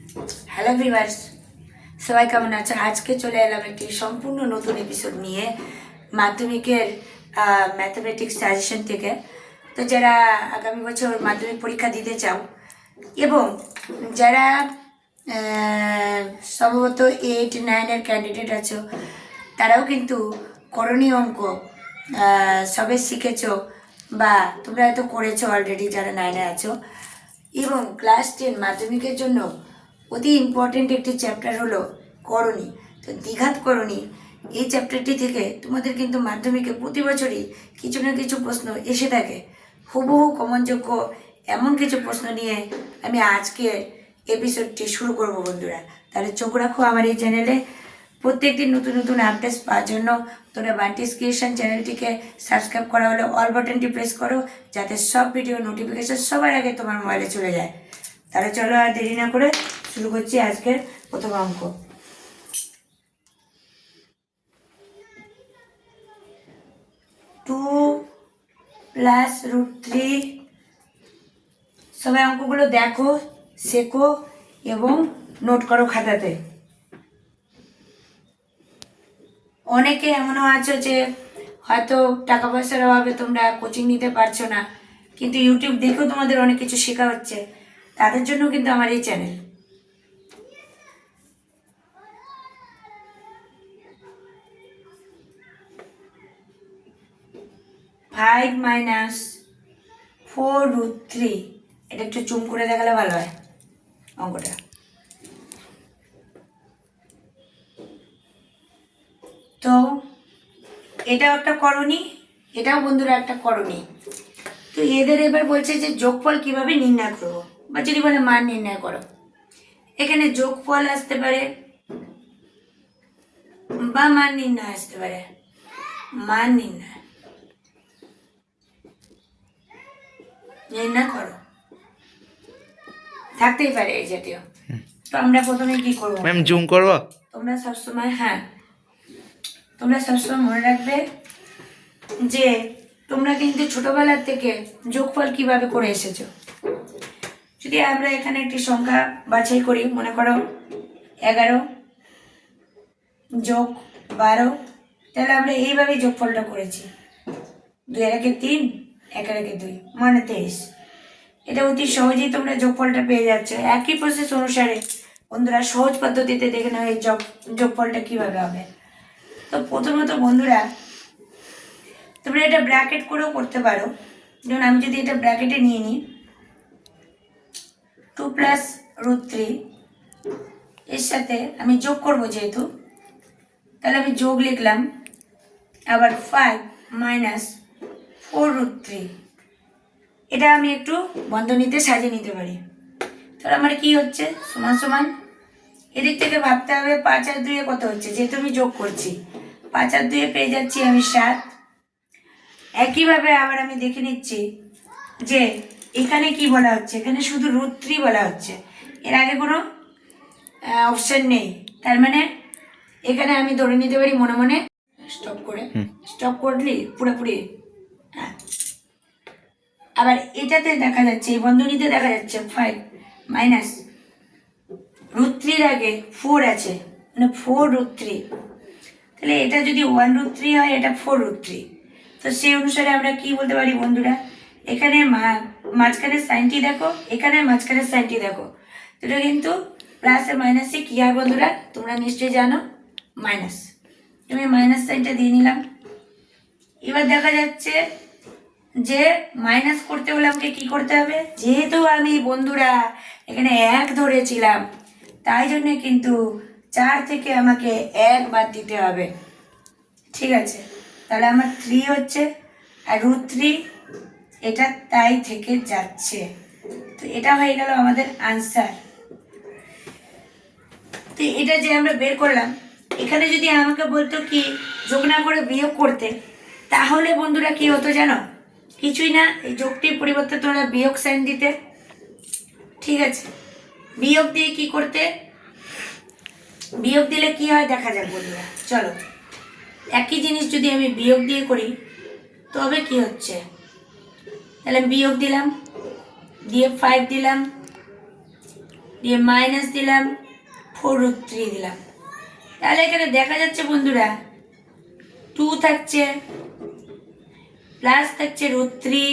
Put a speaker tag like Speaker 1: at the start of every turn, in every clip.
Speaker 1: Hello viewers, সবাই কেমন আছো? আজকে চলে এলাম একটি সম্পূর্ণ নতুন এপিসোড নিয়ে মাধ্যমিকের ম্যাথমেটিক্স সাজেশন থেকে। তো যারা আগামী বছর মাধ্যমিক পরীক্ষা দিতে চাও এবং যারা সম্ভবত 8-9-এর ক্যান্ডিডেট আছো, তারাও কিন্তু করণীয় অঙ্ক সবে শিখেছো বা তোমরা হয়তো করেছো অলরেডি যারা 9-এ আছো। এবং ক্লাস 10 মাধ্যমিকের জন্য অতি ইম্পর্টেন্ট একটি চ্যাপ্টার হলো করণী। তো দ্বিঘাত করণী এই চ্যাপ্টারটি থেকে তোমাদের কিন্তু মাধ্যমিকে প্রতি বছরই কিছু না কিছু প্রশ্ন এসে থাকে, হুবহু কমনযোগ্য এমন কিছু প্রশ্ন নিয়ে আমি আজকের এপিসোডটি শুরু করব বন্ধুরা। তাহলে চোখ রাখো আমার এই চ্যানেলে। প্রত্যেকদিন নতুন নতুন আপডেটস পাওয়ার জন্য তোমরা বান্টিস ক্রিয়েশন চ্যানেলটিকে সাবস্ক্রাইব করা হলে অল বাটনটি প্রেস করো, যাতে সব ভিডিও নোটিফিকেশন সবার আগে তোমার মোবাইলে চলে যায়। তাহলে চলো আর দেরি না করে শুরু করছি আজকের প্রথম অঙ্ক। Two plus √3। সবাই অঙ্কগুলো দেখো, শেখো এবং নোট করো খাতাতে। অনেকে এমনও আছো যে হয়তো টাকা পয়সার অভাবে তোমরা কোচিং নিতে পারছো না, কিন্তু ইউটিউব দেখেও তোমাদের অনেক কিছু শেখা হচ্ছে। তাদের জন্য কিন্তু আমার এই চ্যানেল। 5 - 4√3। এটা একটু জুম করে দেখালে ভালো হয় অঙ্কটা। তো এটাও একটা করণী, এটাও বন্ধুরা একটা করণী। তো এদের এবার বলছে যে যোগফল কিভাবে নির্ণয় করবো, বা যদি বলে মান নির্ণয় করো। এখানে যোগফল আসতে পারে বা মান নির্ণয় আসতে পারে। মান নির্ণয় করো, থাকতেই পারে এই জাতীয়। তো আমরা প্রথমে কি করবো
Speaker 2: ম্যাম, জুম করবো?
Speaker 1: তোমরা সবসময় তোমরা সবসময় মনে রাখবে যে তোমরা কিন্তু ছোটবেলার থেকে যোগফল কিভাবে করে এসেছো। যদি আমরা এখানে একটি সংখ্যা বাছাই করি, মনে করো 11 যোগ 12, তাহলে আমরা এইভাবেই যোগফলটা করেছি। 2 এর একে 3, 1 এর একে 2 মানে 23। এটা অতি সহজেই তোমরা যোগফলটা পেয়ে যাচ্ছ। একই প্রসেস অনুসারে বন্ধুরা সহজ পদ্ধতিতে দেখে নাও এই যোগফলটা কিভাবে হবে। তো প্রথমত বন্ধুরা তোমরা এটা ব্র্যাকেট করেও করতে পারো। যেমন আমি যদি এটা ব্র্যাকেটে নিয়ে নিই, 2 + √3, এর সাথে আমি যোগ করব যেহেতু, তাহলে আমি যোগ লিখলাম। আবার 5 - 4√3, এটা আমি একটু বন্ধনীতে সাজিয়ে নিতে পারি। তাহলে আমার কি হচ্ছে, সমান সমান। এদিক থেকে ভাবতে হবে 5 আর 2 কত হচ্ছে, যেহেতু আমি যোগ করছি 5 আর 2 পেয়ে যাচ্ছি আমি 7। একইভাবে আবার আমি দেখে নিচ্ছি যে এখানে কি বলা হচ্ছে, এখানে শুধু √3 বলা হচ্ছে, এর আগে কোনো অপশন নেই। তার মানে এখানে আমি ধরে নিতে পারি মনে মনে, স্টপ করলি পুরোপুরি। হ্যাঁ, আবার এটাতে দেখা যাচ্ছে, এই বন্ধনীতে দেখা যাচ্ছে 5 - √3 আগে 4 আছে, মানে 4√3। তাহলে এটা যদি 1√3 হয়, এটা 4√3। তো সেই অনুসারে আমরা কি বলতে পারি বন্ধুরা, এখানে মাঝখানের সাইনটি দেখো, এখানে মাঝখানের সাইনটি দেখো, এটা কিন্তু প্লাসে মাইনাসে কি হয় বন্ধুরা, তোমরা নিশ্চয়ই জানো, মাইনাস। আমি মাইনাস সাইনটা দিয়ে নিলাম। এবার দেখা যাচ্ছে যে মাইনাস করতে হলে আমাকে কি করতে হবে, যেহেতু আমি বন্ধুরা এখানে 1 ধরেছিলাম, তাই জন্য কিন্তু 4 থেকে আমাকে 1 বাদ দিতে হবে। ঠিক আছে, তাহলে আমার 3 হচ্ছে, আর √3 এটা তাই থেকে যাচ্ছে। তো এটা হয়ে গেল আমাদের আনসার। তো এটা যে আমরা বের করলাম, এখানে যদি আমাকে বলতো কি যোগ না করে বিয়োগ করতে, তাহলে বন্ধুরা কি হতো জানো, কিছুই না, এই যোগটির পরিবর্তে তোমরা বিয়োগ সাইন দিতে। ঠিক আছে, বিয়োগ দিয়ে কি করতে, বিয়োগ দিলে কি হয় দেখা যাক বন্ধুরা। চলো, একই জিনিস যদি আমি বিয়োগ দিয়ে করি তবে কি হচ্ছে, তাহলে বিয়োগ দিলাম, দিয়ে 5 দিলাম, দিয়ে মাইনাস দিলাম 4√3 দিলাম। তাহলে এখানে দেখা যাচ্ছে বন্ধুরা 2 থাকছে, প্লাস থাকছে √3,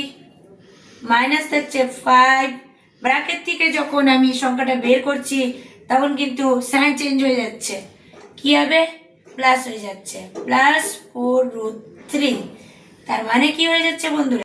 Speaker 1: মাইনাস থাকছে 5। ব্র্যাকেট থেকে যখন আমি সংখ্যাটা বের করছি তখন কিন্তু সাইন চেঞ্জ হয়ে যাচ্ছে, কি হবে প্লাস হয়ে যাচ্ছে, +4√3। তার মানে কি হয়ে যাচ্ছে বন্ধুরা?